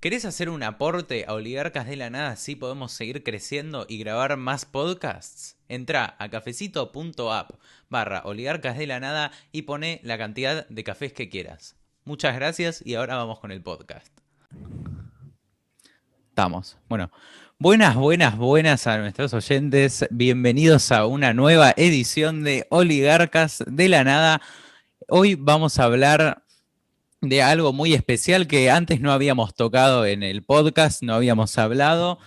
¿Querés hacer un aporte a Oligarcas de la Nada así podemos seguir creciendo y grabar más podcasts? Entrá a cafecito.app/Oligarcas de la Nada y poné la cantidad de cafés que quieras. Muchas gracias y ahora vamos con el podcast. Estamos. Bueno, buenas a nuestros oyentes. Bienvenidos a una nueva edición de Oligarcas de la Nada. Hoy vamos a hablar de algo muy especial que antes no habíamos tocado en el podcast, no habíamos hablado.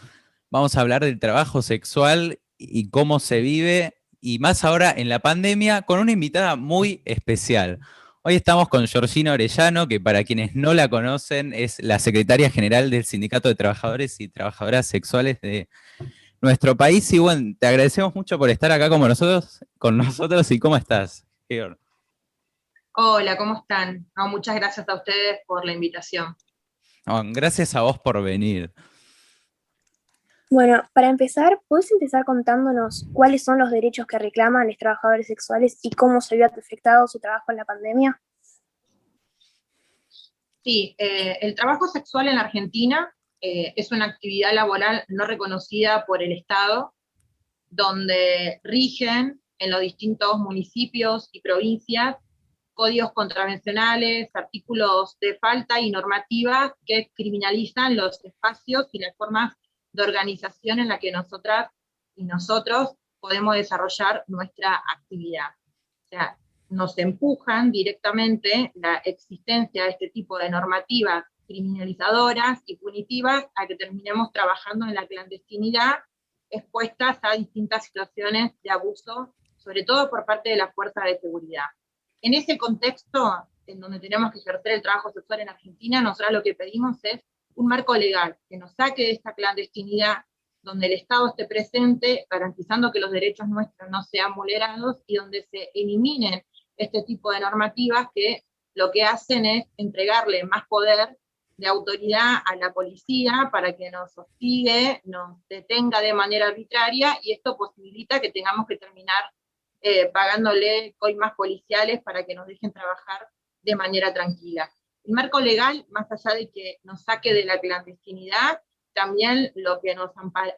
Vamos a hablar del trabajo sexual y cómo se vive, y más ahora en la pandemia, con una invitada muy especial. Hoy estamos con Georgina Orellano, que para quienes no la conocen es la secretaria general del Sindicato de Trabajadores y Trabajadoras Sexuales de nuestro país. Y bueno, te agradecemos mucho por estar acá con nosotros y cómo estás, Georg. Hola, ¿cómo están? No, muchas gracias a ustedes por la invitación. No, gracias a vos por venir. Bueno, para empezar, ¿puedes empezar contándonos cuáles son los derechos que reclaman los trabajadores sexuales y cómo se vio afectado su trabajo en la pandemia? Sí, el trabajo sexual en Argentina es una actividad laboral no reconocida por el Estado, donde rigen en los distintos municipios y provincias códigos contravencionales, artículos de falta y normativas que criminalizan los espacios y las formas de organización en la que nosotras y nosotros podemos desarrollar nuestra actividad. O sea, nos empujan directamente la existencia de este tipo de normativas criminalizadoras y punitivas a que terminemos trabajando en la clandestinidad, expuestas a distintas situaciones de abuso, sobre todo por parte de las fuerzas de seguridad. En ese contexto, en donde tenemos que ejercer el trabajo sexual en Argentina, nosotros lo que pedimos es un marco legal que nos saque de esta clandestinidad, donde el Estado esté presente, garantizando que los derechos nuestros no sean vulnerados y donde se eliminen este tipo de normativas que lo que hacen es entregarle más poder de autoridad a la policía para que nos hostigue, nos detenga de manera arbitraria, y esto posibilita que tengamos que terminar pagándole coimas policiales para que nos dejen trabajar de manera tranquila. El marco legal, más allá de que nos saque de la clandestinidad, también lo que nos ampara,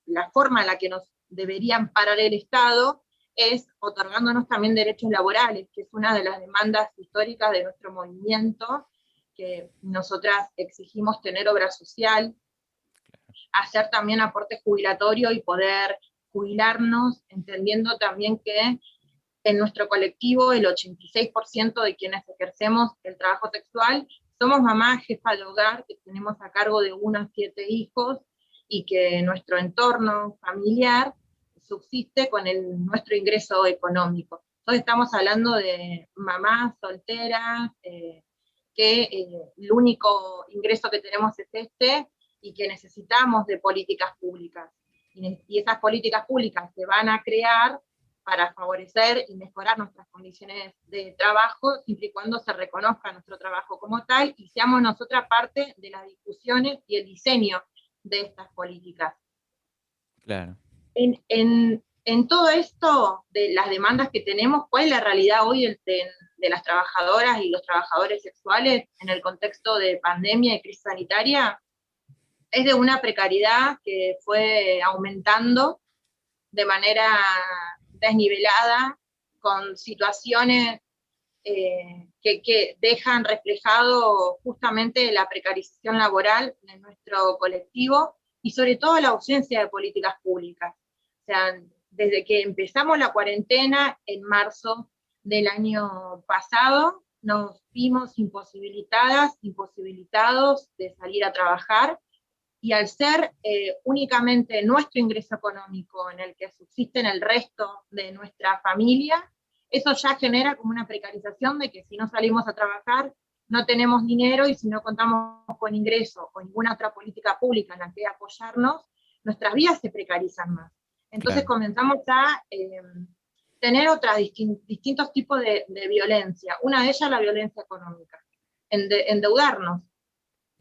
la forma en la que nos debería amparar el Estado es otorgándonos también derechos laborales, que es una de las demandas históricas de nuestro movimiento, que nosotras exigimos tener obra social, hacer también aporte jubilatorio y poder jubilarnos, entendiendo también que en nuestro colectivo el 86% de quienes ejercemos el trabajo sexual somos mamás, jefa de hogar, que tenemos a cargo de 1 a 7 hijos, y que nuestro entorno familiar subsiste con nuestro ingreso económico. Entonces estamos hablando de mamás solteras, que el único ingreso que tenemos es este, y que necesitamos de políticas públicas. Y esas políticas públicas se van a crear para favorecer y mejorar nuestras condiciones de trabajo, siempre y cuando se reconozca nuestro trabajo como tal y seamos nosotras parte de las discusiones y el diseño de estas políticas. Claro. En todo esto de las demandas que tenemos, ¿cuál es la realidad hoy de las trabajadoras y los trabajadores sexuales en el contexto de pandemia y crisis sanitaria? Es de una precariedad que fue aumentando de manera desnivelada, con situaciones que dejan reflejado justamente la precarización laboral de nuestro colectivo y sobre todo la ausencia de políticas públicas. O sea, desde que empezamos la cuarentena en marzo del año pasado, nos vimos imposibilitados de salir a trabajar, y al ser únicamente nuestro ingreso económico en el que subsisten el resto de nuestra familia, eso ya genera como una precarización de que si no salimos a trabajar no tenemos dinero, y si no contamos con ingreso o ninguna otra política pública en la que apoyarnos, nuestras vidas se precarizan más. Entonces Claro. comenzamos a tener otros distintos tipos de violencia. Una de ellas la violencia económica, endeudarnos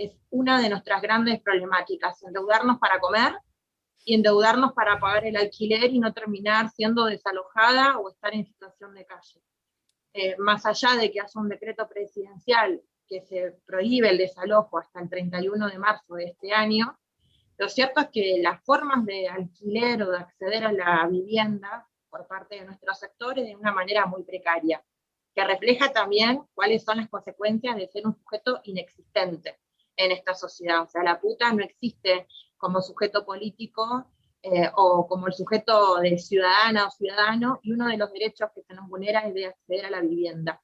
es una de nuestras grandes problemáticas, endeudarnos para comer y endeudarnos para pagar el alquiler y no terminar siendo desalojada o estar en situación de calle. Más allá de que haya un decreto presidencial que se prohíbe el desalojo hasta el 31 de marzo de este año, lo cierto es que las formas de alquiler o de acceder a la vivienda por parte de nuestros sectores de una manera muy precaria, que refleja también cuáles son las consecuencias de ser un sujeto inexistente en esta sociedad. O sea, la puta no existe como sujeto político o como el sujeto de ciudadana o ciudadano, y uno de los derechos que se nos vulnera es de acceder a la vivienda.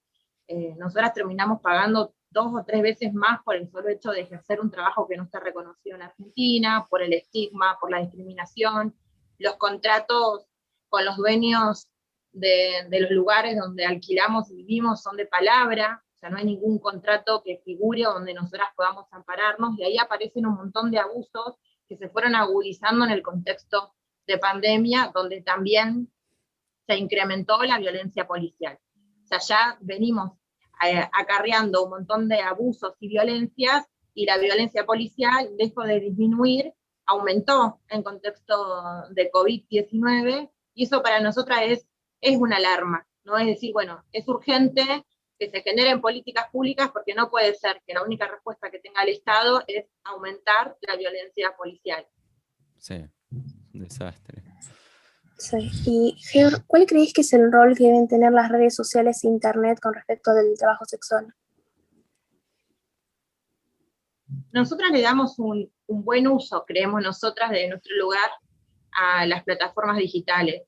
Nosotras terminamos pagando 2 o 3 veces más por el solo hecho de ejercer un trabajo que no está reconocido en Argentina, por el estigma, por la discriminación, los contratos con los dueños de los lugares donde alquilamos y vivimos son de palabra, o sea, no hay ningún contrato que figure donde nosotras podamos ampararnos, y ahí aparecen un montón de abusos que se fueron agudizando en el contexto de pandemia, donde también se incrementó la violencia policial. O sea, ya venimos acarreando un montón de abusos y violencias, y la violencia policial dejó de disminuir, aumentó en contexto de COVID-19, y eso para nosotras es una alarma, ¿no? Es decir, bueno, es urgente que se generen políticas públicas, porque no puede ser que la única respuesta que tenga el Estado es aumentar la violencia policial. Sí, un desastre. Sí. Y, Ger, ¿cuál creéis que es el rol que deben tener las redes sociales e Internet con respecto del trabajo sexual? Nosotras le damos un buen uso, creemos nosotras, de nuestro lugar a las plataformas digitales.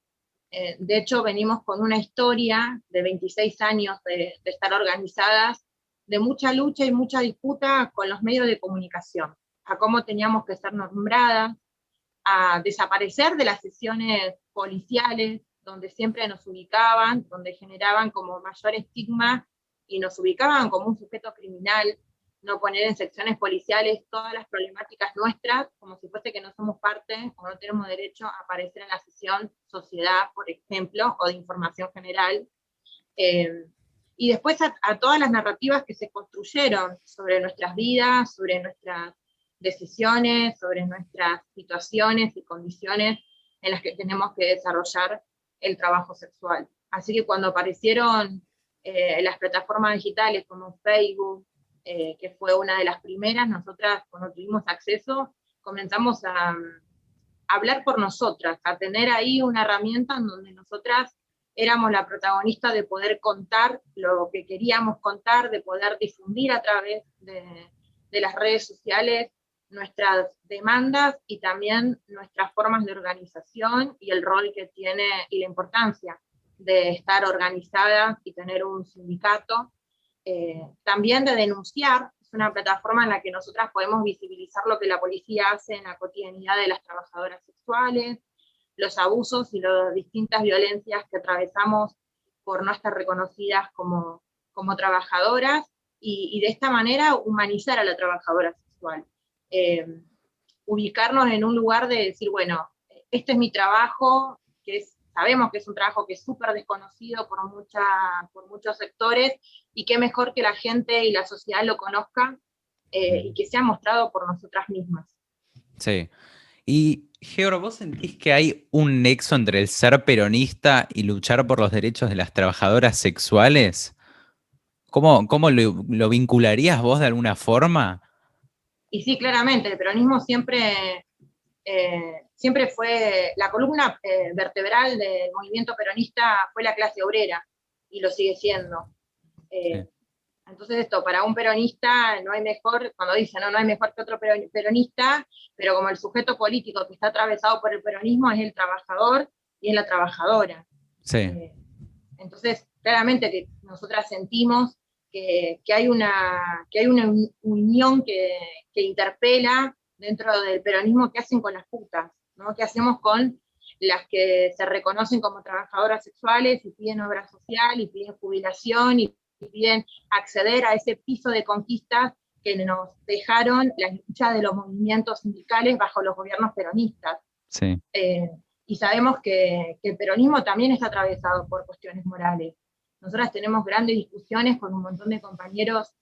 De hecho, venimos con una historia de 26 años de estar organizadas, de mucha lucha y mucha disputa con los medios de comunicación, a cómo teníamos que ser nombradas, a desaparecer de las sesiones policiales, donde siempre nos ubicaban, donde generaban como mayor estigma y nos ubicaban como un sujeto criminal, no poner en secciones policiales todas las problemáticas nuestras, como si fuese que no somos parte o no tenemos derecho a aparecer en la sesión sociedad, por ejemplo, o de información general. Y después a todas las narrativas que se construyeron sobre nuestras vidas, sobre nuestras decisiones, sobre nuestras situaciones y condiciones en las que tenemos que desarrollar el trabajo sexual. Así que cuando aparecieron las plataformas digitales como Facebook, que fue una de las primeras, nosotras cuando tuvimos acceso comenzamos a hablar por nosotras, a tener ahí una herramienta en donde nosotras éramos la protagonista de poder contar lo que queríamos contar, de poder difundir a través de las redes sociales nuestras demandas y también nuestras formas de organización y el rol que tiene y la importancia de estar organizadas y tener un sindicato. También de denunciar, es una plataforma en la que nosotras podemos visibilizar lo que la policía hace en la cotidianidad de las trabajadoras sexuales, los abusos y las distintas violencias que atravesamos por no estar reconocidas como trabajadoras, y de esta manera humanizar a la trabajadora sexual. Ubicarnos en un lugar de decir, bueno, este es mi trabajo, sabemos que es un trabajo que es súper desconocido por muchos sectores, y qué mejor que la gente y la sociedad lo conozca y que sea mostrado por nosotras mismas. Sí. Y, Georg, ¿vos sentís que hay un nexo entre el ser peronista y luchar por los derechos de las trabajadoras sexuales? ¿Cómo lo vincularías vos de alguna forma? Y sí, claramente, el peronismo siempre fue, la columna vertebral del movimiento peronista fue la clase obrera, y lo sigue siendo. Sí. Entonces esto, para un peronista no hay mejor, cuando dice no hay mejor que otro peronista, pero como el sujeto político que está atravesado por el peronismo es el trabajador y es la trabajadora. Sí. Entonces, claramente que nosotras sentimos que hay una unión que interpela dentro del peronismo, que hacen con las putas, ¿no? ¿Qué hacemos con las que se reconocen como trabajadoras sexuales y piden obra social y piden jubilación y piden acceder a ese piso de conquistas que nos dejaron las luchas de los movimientos sindicales bajo los gobiernos peronistas? Sí. Y sabemos que el peronismo también está atravesado por cuestiones morales. Nosotras tenemos grandes discusiones con un montón de compañeros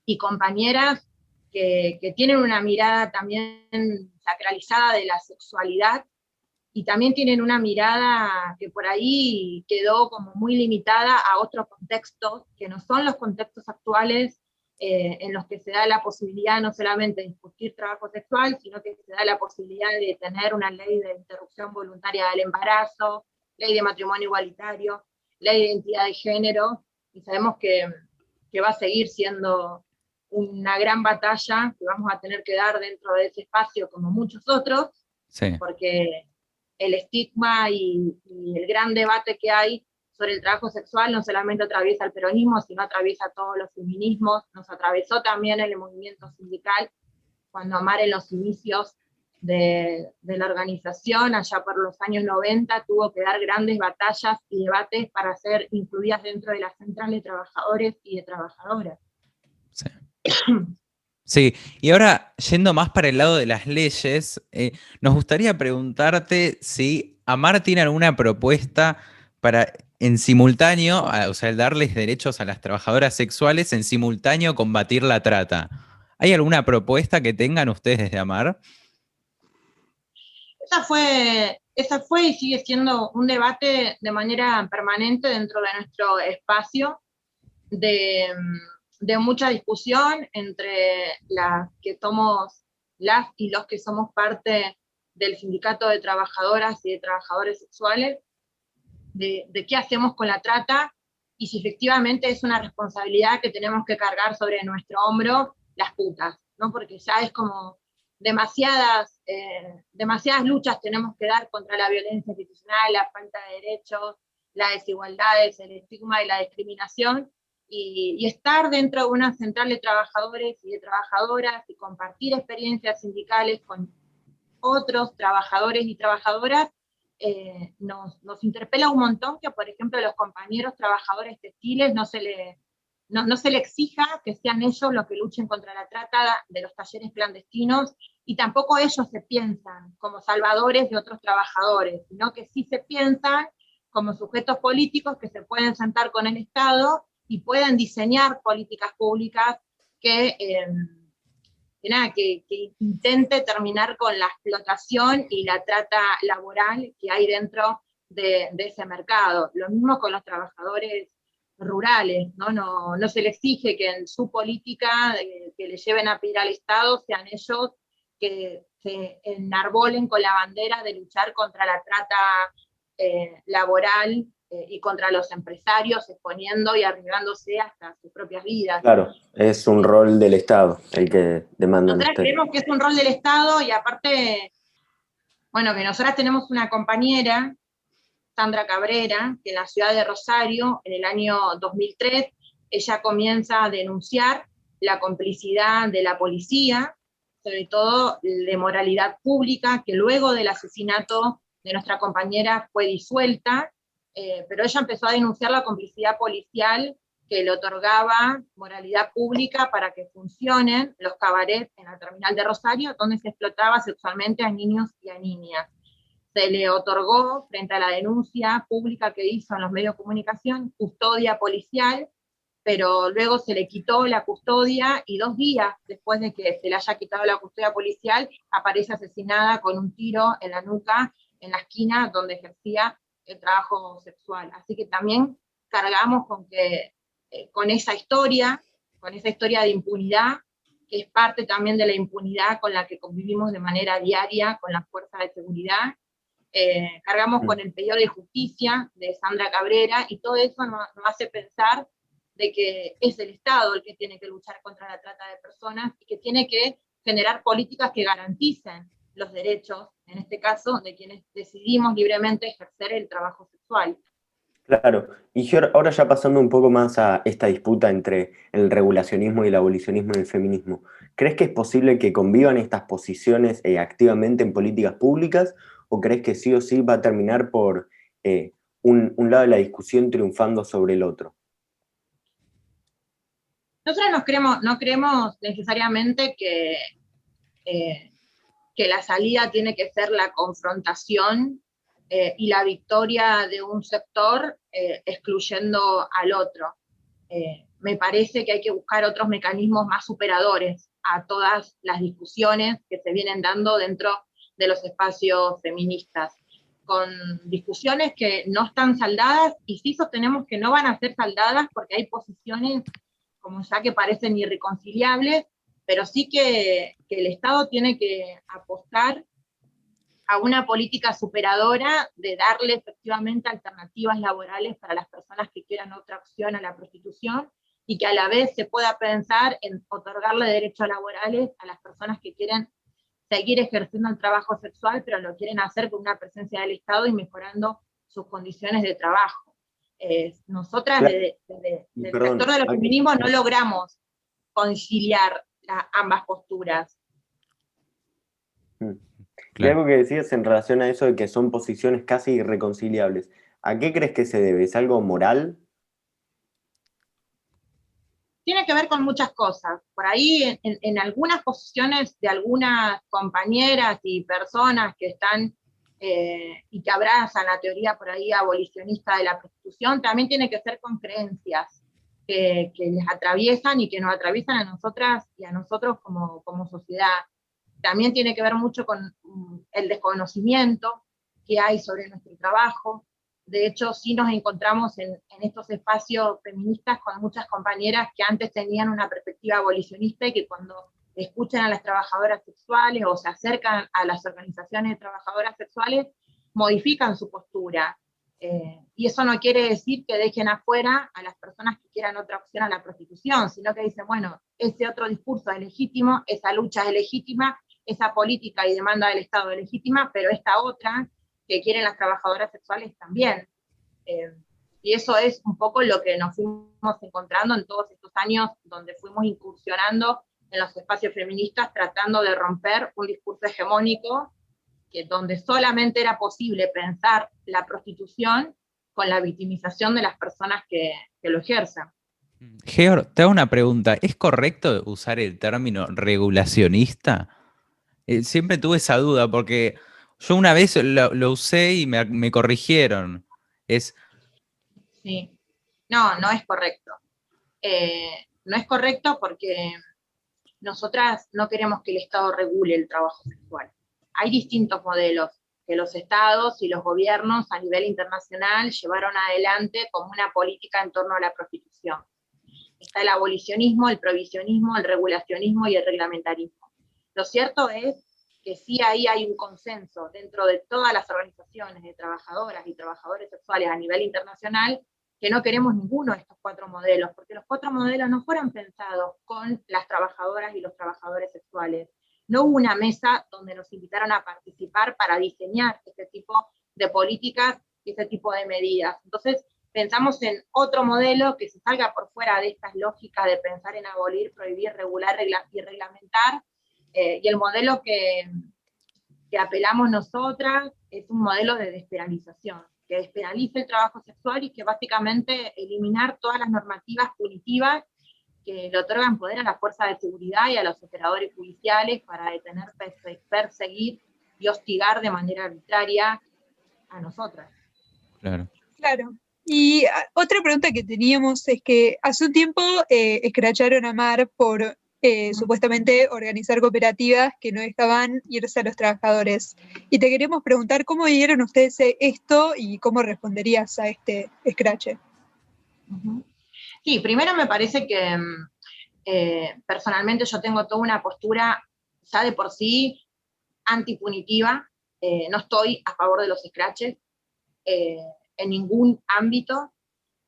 y compañeras que tienen una mirada también sacralizada de la sexualidad, y también tienen una mirada que por ahí quedó como muy limitada a otros contextos, que no son los contextos actuales en los que se da la posibilidad no solamente de discutir trabajo sexual, sino que se da la posibilidad de tener una ley de interrupción voluntaria del embarazo, ley de matrimonio igualitario, ley de identidad de género, y sabemos que va a seguir siendo una gran batalla que vamos a tener que dar dentro de ese espacio como muchos otros, Sí. porque el estigma y el gran debate que hay sobre el trabajo sexual no solamente atraviesa el peronismo, sino atraviesa todos los feminismos, nos atravesó también el movimiento sindical, cuando Amar en los inicios de la organización, allá por los años 90, tuvo que dar grandes batallas y debates para ser incluidas dentro de la central de trabajadores y de trabajadoras. Sí. Sí, y ahora yendo más para el lado de las leyes, nos gustaría preguntarte si Amar tiene alguna propuesta para en simultáneo, o sea, el darles derechos a las trabajadoras sexuales, en simultáneo combatir la trata. ¿Hay alguna propuesta que tengan ustedes desde Amar? Esa fue y sigue siendo un debate de manera permanente dentro de nuestro espacio de mucha discusión entre las y los que somos parte del sindicato de trabajadoras y de trabajadores sexuales, de qué hacemos con la trata, y si efectivamente es una responsabilidad que tenemos que cargar sobre nuestro hombro las putas, ¿no? Porque ya es como demasiadas luchas tenemos que dar contra la violencia institucional, la falta de derechos, las desigualdades, el estigma y la discriminación, y estar dentro de una central de trabajadores y de trabajadoras y compartir experiencias sindicales con otros trabajadores y trabajadoras, nos interpela un montón que, por ejemplo, a los compañeros trabajadores textiles no se le exija que sean ellos los que luchen contra la trata de los talleres clandestinos, y tampoco ellos se piensan como salvadores de otros trabajadores, sino que sí se piensan como sujetos políticos que se pueden sentar con el Estado y pueden diseñar políticas públicas que intente terminar con la explotación y la trata laboral que hay dentro de ese mercado. Lo mismo con los trabajadores rurales, ¿no? No se les exige que en su política que le lleven a pedir al Estado sean ellos que se enarbolen con la bandera de luchar contra la trata laboral y contra los empresarios, exponiendo y arriesgándose hasta sus propias vidas. Claro, es un rol del Estado el que demandan Nosotras ustedes. creemos que es un rol del Estado, y aparte, bueno, que nosotras tenemos una compañera, Sandra Cabrera, que en la ciudad de Rosario, en el año 2003, ella comienza a denunciar la complicidad de la policía, sobre todo de moralidad pública, que luego del asesinato de nuestra compañera fue disuelta, pero ella empezó a denunciar la complicidad policial que le otorgaba moralidad pública para que funcionen los cabarets en la terminal de Rosario, donde se explotaba sexualmente a niños y a niñas. Se le otorgó, frente a la denuncia pública que hizo en los medios de comunicación, custodia policial, pero luego se le quitó la custodia, y 2 días después de que se le haya quitado la custodia policial, aparece asesinada con un tiro en la nuca, en la esquina donde ejercía el trabajo sexual. Así que también cargamos con esa historia de impunidad, que es parte también de la impunidad con la que convivimos de manera diaria con las fuerzas de seguridad. Cargamos con el pedido de justicia de Sandra Cabrera, y todo eso nos hace pensar de que es el Estado el que tiene que luchar contra la trata de personas, y que tiene que generar políticas que garanticen los derechos, en este caso, de quienes decidimos libremente ejercer el trabajo sexual. Claro, y ahora ya pasando un poco más a esta disputa entre el regulacionismo y el abolicionismo en el feminismo, ¿crees que es posible que convivan estas posiciones activamente en políticas públicas, o crees que sí o sí va a terminar por un lado de la discusión triunfando sobre el otro? Nosotros no creemos necesariamente que la salida tiene que ser la confrontación y la victoria de un sector excluyendo al otro. Me parece que hay que buscar otros mecanismos más superadores a todas las discusiones que se vienen dando dentro de los espacios feministas, con discusiones que no están saldadas, y sí sostenemos que no van a ser saldadas porque hay posiciones como ya que parecen irreconciliables, pero sí que el Estado tiene que apostar a una política superadora de darle efectivamente alternativas laborales para las personas que quieran otra opción a la prostitución, y que a la vez se pueda pensar en otorgarle derechos laborales a las personas que quieren seguir ejerciendo el trabajo sexual, pero lo quieren hacer con una presencia del Estado y mejorando sus condiciones de trabajo. Nosotras, Claro. desde el Perdón, sector de los aquí- feminismos, no logramos conciliar ambas posturas. Y Claro. algo que decías en relación a eso de que son posiciones casi irreconciliables, ¿a qué crees que se debe? ¿Es algo moral? Tiene que ver con muchas cosas. Por ahí, en algunas posiciones de algunas compañeras y personas que están y que abrazan la teoría por ahí abolicionista de la prostitución, también tiene que ser con creencias que les atraviesan y que nos atraviesan a nosotras y a nosotros como sociedad. También tiene que ver mucho con el desconocimiento que hay sobre nuestro trabajo. De hecho, sí nos encontramos en estos espacios feministas con muchas compañeras que antes tenían una perspectiva abolicionista y que cuando escuchan a las trabajadoras sexuales o se acercan a las organizaciones de trabajadoras sexuales, modifican su postura. Y eso no quiere decir que dejen afuera a las personas que quieran otra opción a la prostitución, sino que dicen, bueno, ese otro discurso es legítimo, esa lucha es legítima, esa política y demanda del Estado es legítima, pero esta otra que quieren las trabajadoras sexuales también. Y eso es un poco lo que nos fuimos encontrando en todos estos años donde fuimos incursionando en los espacios feministas tratando de romper un discurso hegemónico donde solamente era posible pensar la prostitución con la victimización de las personas que lo ejercen. Georg, te hago una pregunta. ¿Es correcto usar el término regulacionista? Siempre tuve esa duda porque yo una vez lo usé y me corrigieron. Es, Sí. No, no es correcto. No es correcto porque nosotras no queremos que el Estado regule el trabajo sexual. Hay distintos modelos que los estados y los gobiernos a nivel internacional llevaron adelante como una política en torno a la prostitución. Está el abolicionismo, el prohibicionismo, el regulacionismo y el reglamentarismo. Lo cierto es que sí ahí hay un consenso dentro de todas las organizaciones de trabajadoras y trabajadores sexuales a nivel internacional que no queremos ninguno de estos cuatro modelos, porque los cuatro modelos no fueron pensados con las trabajadoras y los trabajadores sexuales. No hubo una mesa donde nos invitaron a participar para diseñar este tipo de políticas y este tipo de medidas. Entonces, pensamos en otro modelo que se salga por fuera de estas lógicas de pensar en abolir, prohibir, regular y reglamentar, y el modelo que apelamos nosotras es un modelo de despenalización, que despenalice el trabajo sexual y que básicamente eliminar todas las normativas punitivas que le otorgan poder a las fuerzas de seguridad y a los operadores judiciales para detener, perseguir y hostigar de manera arbitraria a nosotras. claro. Claro. Y otra pregunta que teníamos es que hace un tiempo escracharon a Mar por supuestamente organizar cooperativas que no dejaban irse a los trabajadores. Y te queremos preguntar cómo vieron ustedes esto y cómo responderías a este escrache. Sí, primero me parece que personalmente yo tengo toda una postura ya de por sí antipunitiva, no estoy a favor de los scratches en ningún ámbito,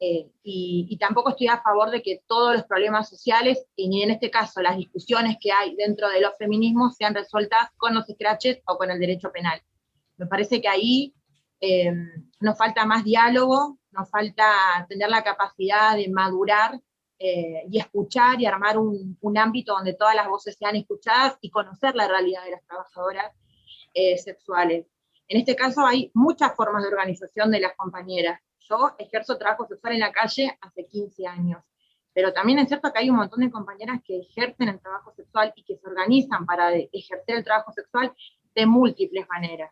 y tampoco estoy a favor de que todos los problemas sociales, y en este caso las discusiones que hay dentro de los feminismos, sean resueltas con los scratches o con el derecho penal. Me parece que ahí nos falta más diálogo, nos falta tener la capacidad de madurar y escuchar y armar un ámbito donde todas las voces sean escuchadas y conocer la realidad de las trabajadoras sexuales. En este caso hay muchas formas de organización de las compañeras. Yo ejerzo trabajo sexual en la calle hace 15 años, pero también es cierto que hay un montón de compañeras que ejercen el trabajo sexual y que se organizan para ejercer el trabajo sexual de múltiples maneras.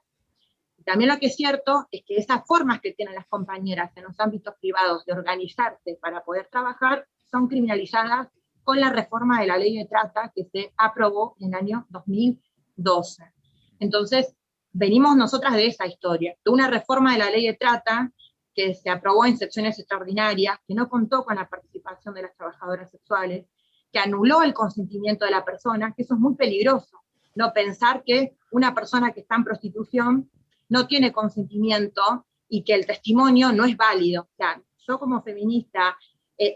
También lo que es cierto es que esas formas que tienen las compañeras en los ámbitos privados de organizarse para poder trabajar son criminalizadas con la reforma de la ley de trata que se aprobó en el año 2012. Entonces, venimos nosotras de esa historia, de una reforma de la ley de trata que se aprobó en secciones extraordinarias, que no contó con la participación de las trabajadoras sexuales, que anuló el consentimiento de la persona, que eso es muy peligroso, no pensar que una persona que está en prostitución no tiene consentimiento y que el testimonio no es válido. O sea, yo como feminista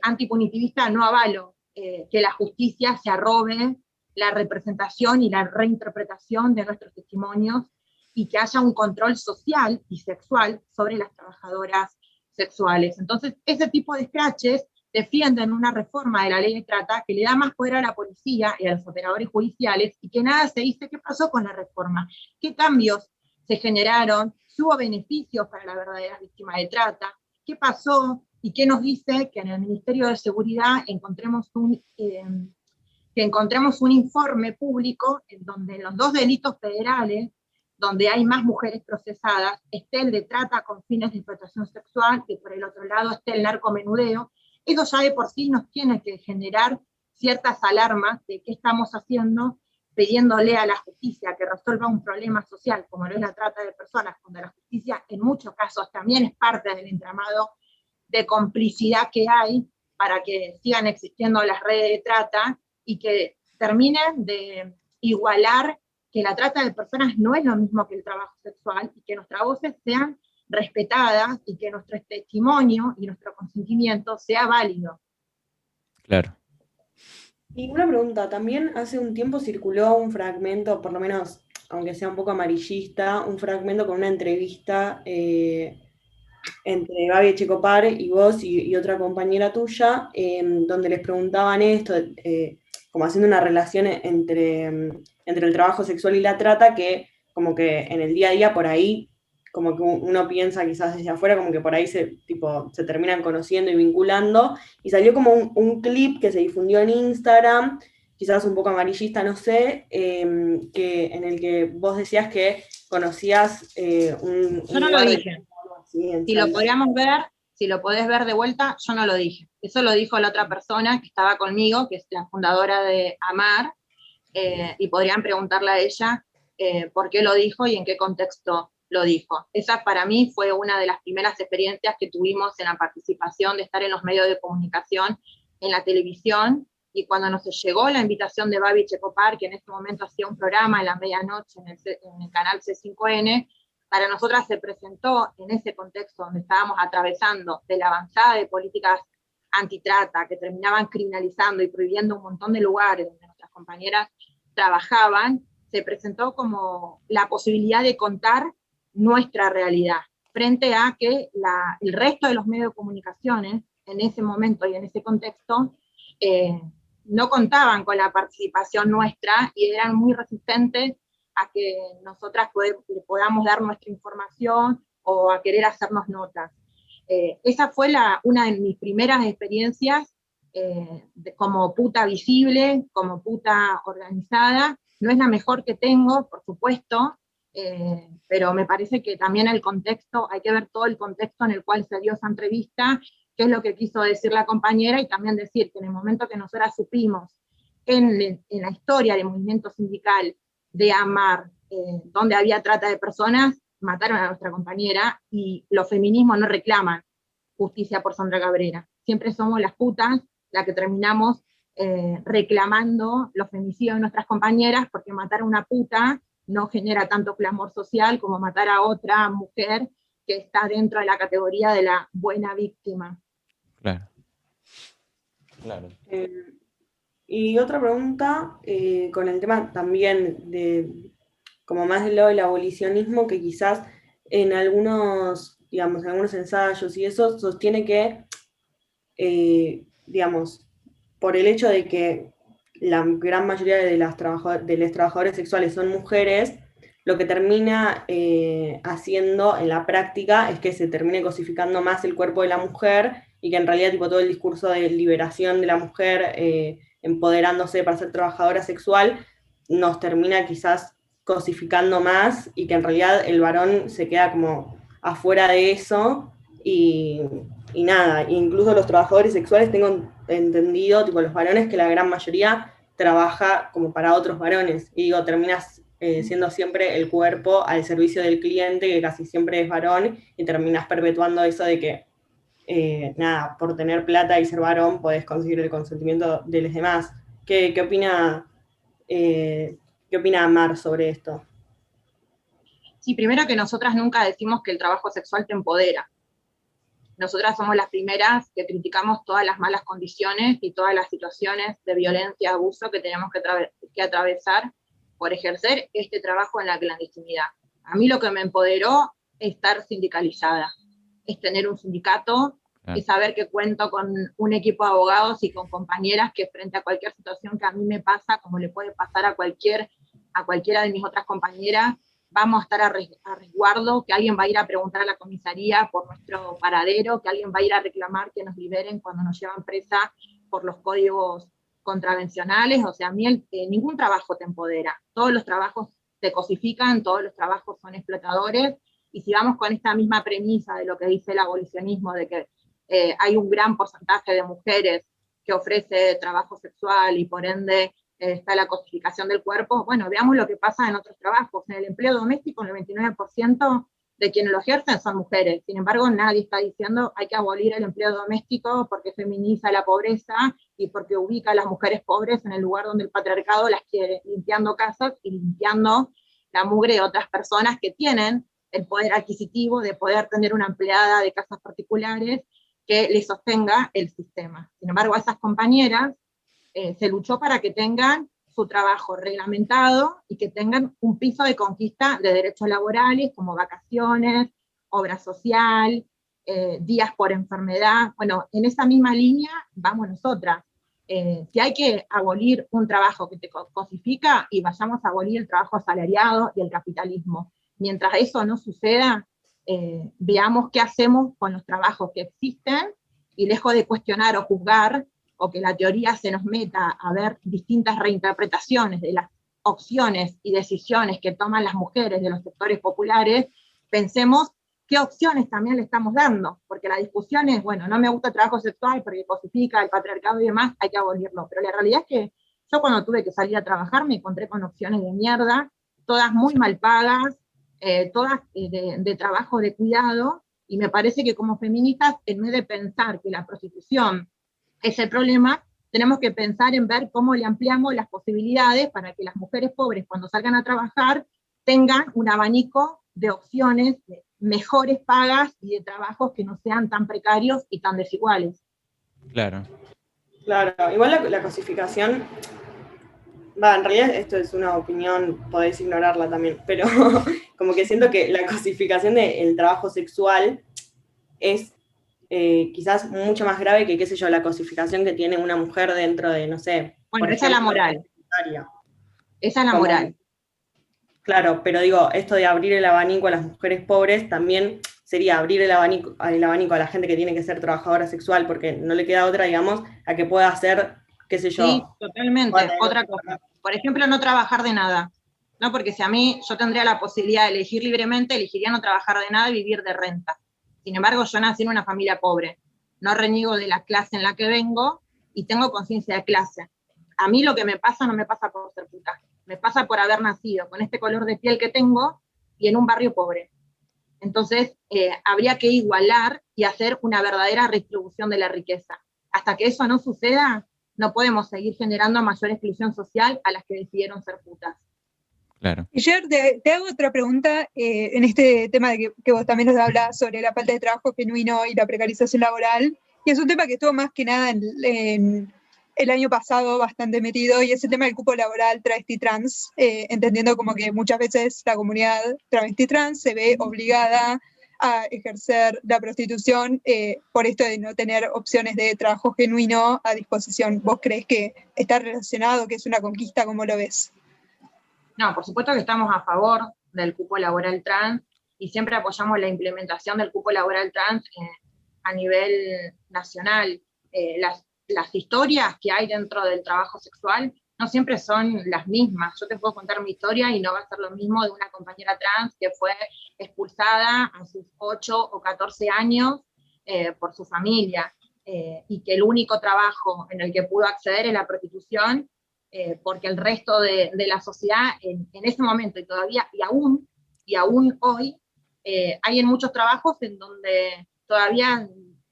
antipunitivista no avalo que la justicia se arrobe la representación y la reinterpretación de nuestros testimonios y que haya un control social y sexual sobre las trabajadoras sexuales. Entonces, ese tipo de escraches defienden una reforma de la ley de trata que le da más poder a la policía y a los operadores judiciales y que nada se dice qué pasó con la reforma, qué cambios se generaron, si hubo beneficios para las verdaderas víctimas de trata, qué pasó y qué nos dice que en el Ministerio de Seguridad encontremos un informe público en donde en los 2 delitos federales, donde hay más mujeres procesadas, esté el de trata con fines de explotación sexual, que por el otro lado esté el narcomenudeo. Eso ya de por sí nos tiene que generar ciertas alarmas de qué estamos haciendo, pidiéndole a la justicia que resuelva un problema social, como lo es la trata de personas, cuando la justicia en muchos casos también es parte del entramado de complicidad que hay para que sigan existiendo las redes de trata y que terminen de igualar que la trata de personas no es lo mismo que el trabajo sexual y que nuestras voces sean respetadas y que nuestro testimonio y nuestro consentimiento sea válido. Claro. Y una pregunta, también hace un tiempo circuló un fragmento, por lo menos, aunque sea un poco amarillista, un fragmento con una entrevista entre Babi Echecopar y vos y otra compañera tuya, donde les preguntaban esto, como haciendo una relación entre el trabajo sexual y la trata, que como que en el día a día por ahí, como que uno piensa quizás desde afuera, como que por ahí se terminan conociendo y vinculando, y salió como un clip que se difundió en Instagram, quizás un poco amarillista, no sé, en el que vos decías que conocías un Yo no lugar lo de- dije. Sí, Si lo podríamos ver, si lo podés ver de vuelta, yo no lo dije. Eso lo dijo la otra persona que estaba conmigo, que es la fundadora de AMAR, y podrían preguntarle a ella por qué lo dijo y en qué contexto lo dijo. Esa para mí fue una de las primeras experiencias que tuvimos en la participación de estar en los medios de comunicación, en la televisión, y cuando nos llegó la invitación de Babi Echecopar, que en ese momento hacía un programa en la medianoche en el canal C5N, para nosotras se presentó en ese contexto donde estábamos atravesando de la avanzada de políticas antitrata que terminaban criminalizando y prohibiendo un montón de lugares donde nuestras compañeras trabajaban, se presentó como la posibilidad de contar nuestra realidad, frente a que el resto de los medios de comunicaciones, en ese momento y en ese contexto, no contaban con la participación nuestra y eran muy resistentes a que nosotras podamos dar nuestra información o a querer hacernos notas. Esa fue una de mis primeras experiencias como puta visible, como puta organizada. No es la mejor que tengo, por supuesto, pero me parece que también el contexto, hay que ver todo el contexto en el cual se dio esa entrevista, qué es lo que quiso decir la compañera, y también decir que en el momento que nosotras supimos en la historia del movimiento sindical de AMAR, donde había trata de personas, mataron a nuestra compañera, y los feminismos no reclaman justicia por Sandra Cabrera. Siempre somos las putas las que terminamos reclamando los femicidios de nuestras compañeras, porque matar a una puta no genera tanto clamor social como matar a otra mujer que está dentro de la categoría de la buena víctima. Claro. Claro. Y otra pregunta, con el tema también de, como más del lado del abolicionismo, que quizás en algunos, digamos, en algunos ensayos y eso sostiene que, digamos, por el hecho de que la gran mayoría de los trabajadores sexuales son mujeres, lo que termina haciendo en la práctica es que se termine cosificando más el cuerpo de la mujer y que en realidad todo el discurso de liberación de la mujer, empoderándose para ser trabajadora sexual, nos termina quizás cosificando más y que en realidad el varón se queda como afuera de eso y nada, incluso los trabajadores sexuales tengo entendido, los varones, que la gran mayoría trabaja como para otros varones, y digo, terminas siendo siempre el cuerpo al servicio del cliente, que casi siempre es varón, y terminás perpetuando eso de que, nada, por tener plata y ser varón podés conseguir el consentimiento de los demás. ¿Qué opina Mar sobre esto? Sí, primero que nosotras nunca decimos que el trabajo sexual te empodera. Nosotras somos las primeras que criticamos todas las malas condiciones y todas las situaciones de violencia, abuso que tenemos que atravesar por ejercer este trabajo en la clandestinidad. A mí lo que me empoderó es estar sindicalizada, es tener un sindicato, es saber que cuento con un equipo de abogados y con compañeras que frente a cualquier situación que a mí me pasa, como le puede pasar a cualquiera de mis otras compañeras, vamos a estar a resguardo, que alguien va a ir a preguntar a la comisaría por nuestro paradero, que alguien va a ir a reclamar que nos liberen cuando nos llevan presa por los códigos contravencionales. O sea, a mí ningún trabajo te empodera, todos los trabajos te cosifican, todos los trabajos son explotadores, y si vamos con esta misma premisa de lo que dice el abolicionismo, de que hay un gran porcentaje de mujeres que ofrece trabajo sexual y por ende está la cosificación del cuerpo, bueno, veamos lo que pasa en otros trabajos. En el empleo doméstico, el 99% de quienes lo ejercen son mujeres. Sin embargo, nadie está diciendo hay que abolir el empleo doméstico porque feminiza la pobreza y porque ubica a las mujeres pobres en el lugar donde el patriarcado las quiere, limpiando casas y limpiando la mugre de otras personas que tienen el poder adquisitivo de poder tener una empleada de casas particulares que le sostenga el sistema. Sin embargo, a esas compañeras se luchó para que tengan su trabajo reglamentado y que tengan un piso de conquista de derechos laborales como vacaciones, obra social, días por enfermedad. Bueno, en esa misma línea vamos nosotras. Si hay que abolir un trabajo que te cosifica, y vayamos a abolir el trabajo asalariado y el capitalismo. Mientras eso no suceda, veamos qué hacemos con los trabajos que existen, y lejos de cuestionar o juzgar, o que la teoría se nos meta a ver distintas reinterpretaciones de las opciones y decisiones que toman las mujeres de los sectores populares, pensemos qué opciones también le estamos dando, porque la discusión es, bueno, no me gusta el trabajo sexual porque cosifica el patriarcado y demás, hay que abolirlo, pero la realidad es que yo cuando tuve que salir a trabajar me encontré con opciones de mierda, todas muy mal pagas, todas de trabajo de cuidado, y me parece que como feministas, en vez de pensar que la prostitución es el problema, tenemos que pensar en ver cómo le ampliamos las posibilidades para que las mujeres pobres, cuando salgan a trabajar, tengan un abanico de opciones, de mejores pagas y de trabajos que no sean tan precarios y tan desiguales. Claro. Claro, igual la cosificación, en realidad esto es una opinión, podéis ignorarla también, pero como que siento que la cosificación del trabajo sexual es quizás mucho más grave que, qué sé yo, la cosificación que tiene una mujer dentro de, no sé... Bueno, esa es la moral. Esa es la moral. Claro, pero digo, esto de abrir el abanico a las mujeres pobres también sería abrir el abanico a la gente que tiene que ser trabajadora sexual, porque no le queda otra, digamos, a que pueda hacer, qué sé yo. Sí, totalmente, otra cosa. Por ejemplo, no trabajar de nada. No, porque si a mí yo tendría la posibilidad de elegir libremente, elegiría no trabajar de nada y vivir de renta. Sin embargo, yo nací en una familia pobre. No reniego de la clase en la que vengo y tengo conciencia de clase. A mí lo que me pasa no me pasa por ser puta. Me pasa por haber nacido con este color de piel que tengo y en un barrio pobre. Entonces, habría que igualar y hacer una verdadera redistribución de la riqueza. Hasta que eso no suceda, no podemos seguir generando mayor exclusión social a las que decidieron ser putas. Claro. Y Ger, te hago otra pregunta en este tema de que vos también nos hablas sobre la falta de trabajo genuino y la precarización laboral, y es un tema que estuvo más que nada en el año pasado bastante metido, y es el tema del cupo laboral travesti-trans, entendiendo como que muchas veces la comunidad travesti-trans se ve obligada a ejercer la prostitución por esto de no tener opciones de trabajo genuino a disposición. ¿Vos creés que está relacionado, que es una conquista? ¿Cómo lo ves? No, por supuesto que estamos a favor del cupo laboral trans y siempre apoyamos la implementación del cupo laboral trans a nivel nacional. Las historias que hay dentro del trabajo sexual no siempre son las mismas. Yo te puedo contar mi historia y no va a ser lo mismo de una compañera trans que fue expulsada a sus 8 o 14 años por su familia y que el único trabajo en el que pudo acceder es la prostitución, porque el resto de la sociedad en ese momento y todavía, y aún hoy, hay en muchos trabajos en donde todavía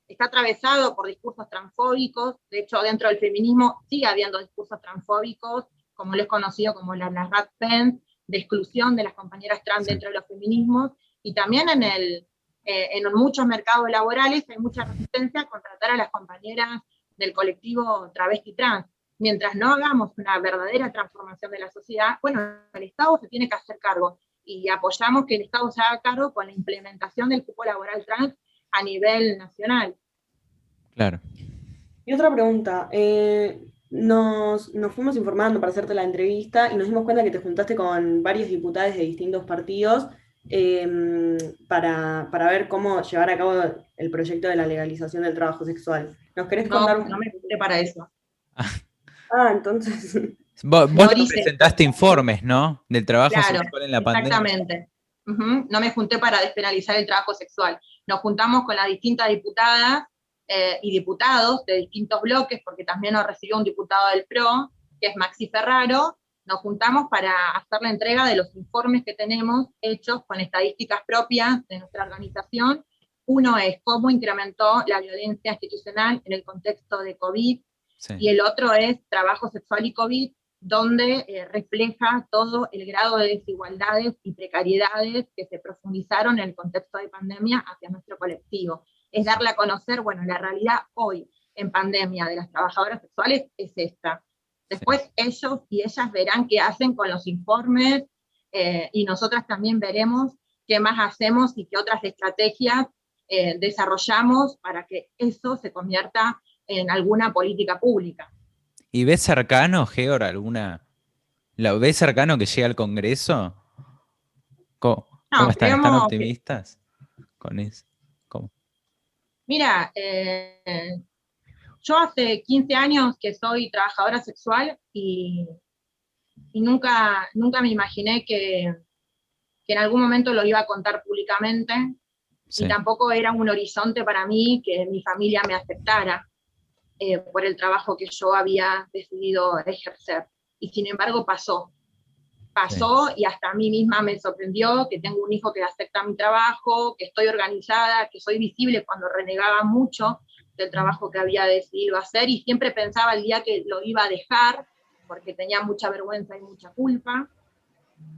está atravesado por discursos transfóbicos. De hecho, dentro del feminismo sigue habiendo discursos transfóbicos, como lo es conocido como la rat pen, de exclusión de las compañeras trans dentro de los feminismos, y también en muchos mercados laborales hay mucha resistencia a contratar a las compañeras del colectivo travesti trans. Mientras no hagamos una verdadera transformación de la sociedad, bueno, el Estado se tiene que hacer cargo, y apoyamos que el Estado se haga cargo con la implementación del cupo laboral trans a nivel nacional. Claro. Y otra pregunta, nos fuimos informando para hacerte la entrevista y nos dimos cuenta que te juntaste con varios diputados de distintos partidos para ver cómo llevar a cabo el proyecto de la legalización del trabajo sexual. ¿Nos querés contar un... No me junté para eso. Entonces... Vos No no dice- presentaste informes, ¿no? Del trabajo Claro, sexual en la pandemia. exactamente. No me junté para despenalizar el trabajo sexual. Nos juntamos con las distintas diputadas y diputados de distintos bloques, porque también nos recibió un diputado del PRO, que es Maxi Ferraro. Nos juntamos para hacer la entrega de los informes que tenemos hechos con estadísticas propias de nuestra organización. Uno es cómo incrementó la violencia institucional en el contexto de COVID, Sí. y el otro es trabajo sexual y COVID, donde refleja todo el grado de desigualdades y precariedades que se profundizaron en el contexto de pandemia hacia nuestro colectivo. Es darle a conocer, bueno, la realidad hoy en pandemia de las trabajadoras sexuales es esta. Después ellos y ellas verán qué hacen con los informes, y nosotras también veremos qué más hacemos y qué otras estrategias desarrollamos para que eso se convierta en alguna política pública. ¿Y ves cercano, Geor, alguna... ¿Lo ves cercano que llegue al Congreso? ¿Cómo están? ¿Están creemos optimistas con eso? ¿Cómo? Mira, yo hace 15 años que soy trabajadora sexual y nunca me imaginé que en algún momento lo iba a contar públicamente, Sí. y tampoco era un horizonte para mí que mi familia me aceptara por el trabajo que yo había decidido ejercer. Y sin embargo pasó, y hasta a mí misma me sorprendió que tengo un hijo que acepta mi trabajo, que estoy organizada, que soy visible cuando renegaba mucho del trabajo que había decidido hacer, y siempre pensaba el día que lo iba a dejar, porque tenía mucha vergüenza y mucha culpa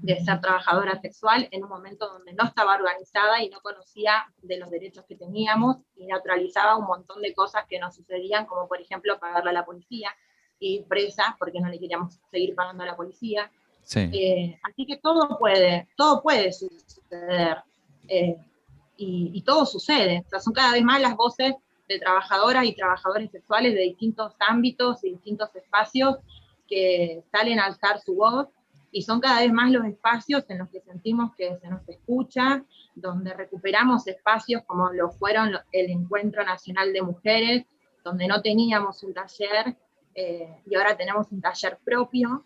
de ser trabajadora sexual en un momento donde no estaba organizada y no conocía de los derechos que teníamos, y naturalizaba un montón de cosas que nos sucedían, como por ejemplo pagarle a la policía, y presa porque no le queríamos seguir pagando a la policía. Sí. Así que todo puede suceder, y todo sucede. O sea, son cada vez más las voces de trabajadoras y trabajadores sexuales de distintos ámbitos y distintos espacios que salen a alzar su voz, y son cada vez más los espacios en los que sentimos que se nos escucha, donde recuperamos espacios como lo fueron el Encuentro Nacional de Mujeres, donde no teníamos un taller, y ahora tenemos un taller propio,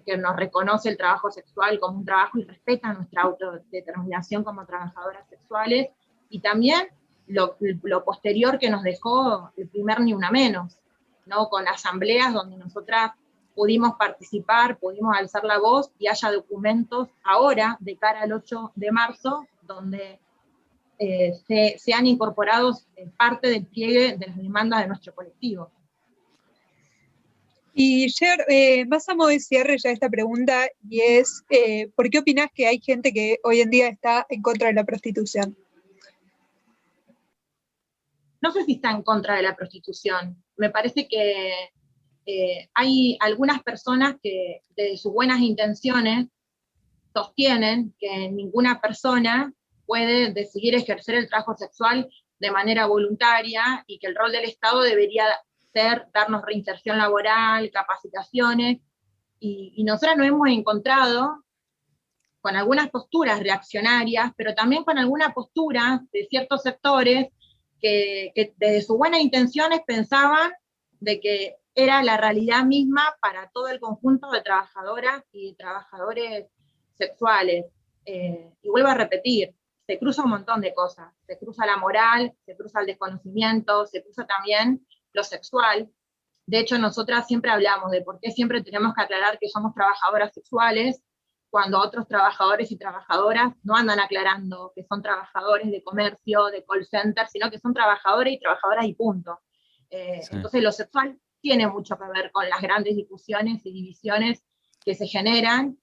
que nos reconoce el trabajo sexual como un trabajo y respeta nuestra autodeterminación como trabajadoras sexuales, y también lo posterior que nos dejó el primer Ni Una Menos, ¿no? Con asambleas donde nosotras pudimos participar, pudimos alzar la voz, y haya documentos ahora, de cara al 8 de marzo, donde se han incorporado parte del pliegue de las demandas de nuestro colectivo. Y Ger, más a modo de cierre ya esta pregunta, y es, ¿por qué opinás que hay gente que hoy en día está en contra de la prostitución? No sé si está en contra de la prostitución. Me parece que hay algunas personas que de sus buenas intenciones sostienen que ninguna persona puede decidir ejercer el trabajo sexual de manera voluntaria, y que el rol del Estado debería ser darnos reinserción laboral, capacitaciones, y nosotras nos hemos encontrado con algunas posturas reaccionarias, pero también con algunas posturas de ciertos sectores que desde sus buenas intenciones pensaban de que era la realidad misma para todo el conjunto de trabajadoras y trabajadores sexuales. Y vuelvo a repetir, se cruza un montón de cosas, se cruza la moral, se cruza el desconocimiento, se cruza también lo sexual, De hecho, nosotras siempre hablamos de por qué siempre tenemos que aclarar que somos trabajadoras sexuales, cuando otros trabajadores y trabajadoras no andan aclarando que son trabajadores de comercio, de call center, sino que son trabajadores y trabajadoras y punto. Sí. Entonces lo sexual tiene mucho que ver con las grandes discusiones y divisiones que se generan,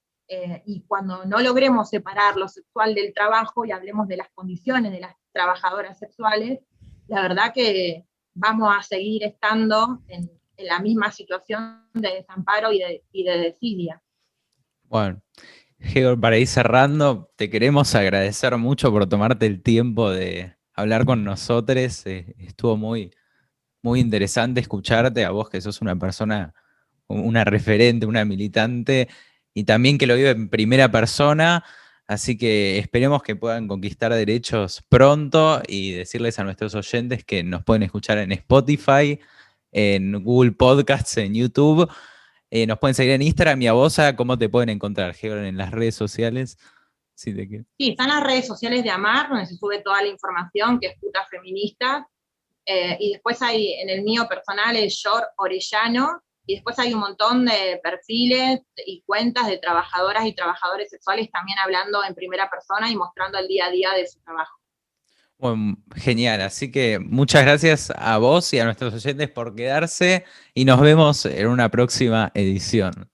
y cuando no logremos separar lo sexual del trabajo y hablemos de las condiciones de las trabajadoras sexuales, la verdad que vamos a seguir estando en la misma situación de desamparo y de desidia. Bueno, Hegor, para ir cerrando, te queremos agradecer mucho por tomarte el tiempo de hablar con nosotros. Estuvo muy, muy interesante escucharte, a vos que sos una persona, una referente, una militante, y también que lo vive en primera persona. Así que esperemos que puedan conquistar derechos pronto y decirles a nuestros oyentes que nos pueden escuchar en Spotify, en Google Podcasts, en YouTube. Nos pueden seguir en Instagram y a vos, ¿cómo te pueden encontrar, Hegor, en las redes sociales? Sí, Sí, están las redes sociales de AMAR, donde se sube toda la información, que es Puta Feminista, y después hay, en el mío personal, es Yor Orellano, y después hay un montón de perfiles y cuentas de trabajadoras y trabajadores sexuales también hablando en primera persona y mostrando el día a día de su trabajo. Bueno, genial, así que muchas gracias a vos y a nuestros oyentes por quedarse y nos vemos en una próxima edición.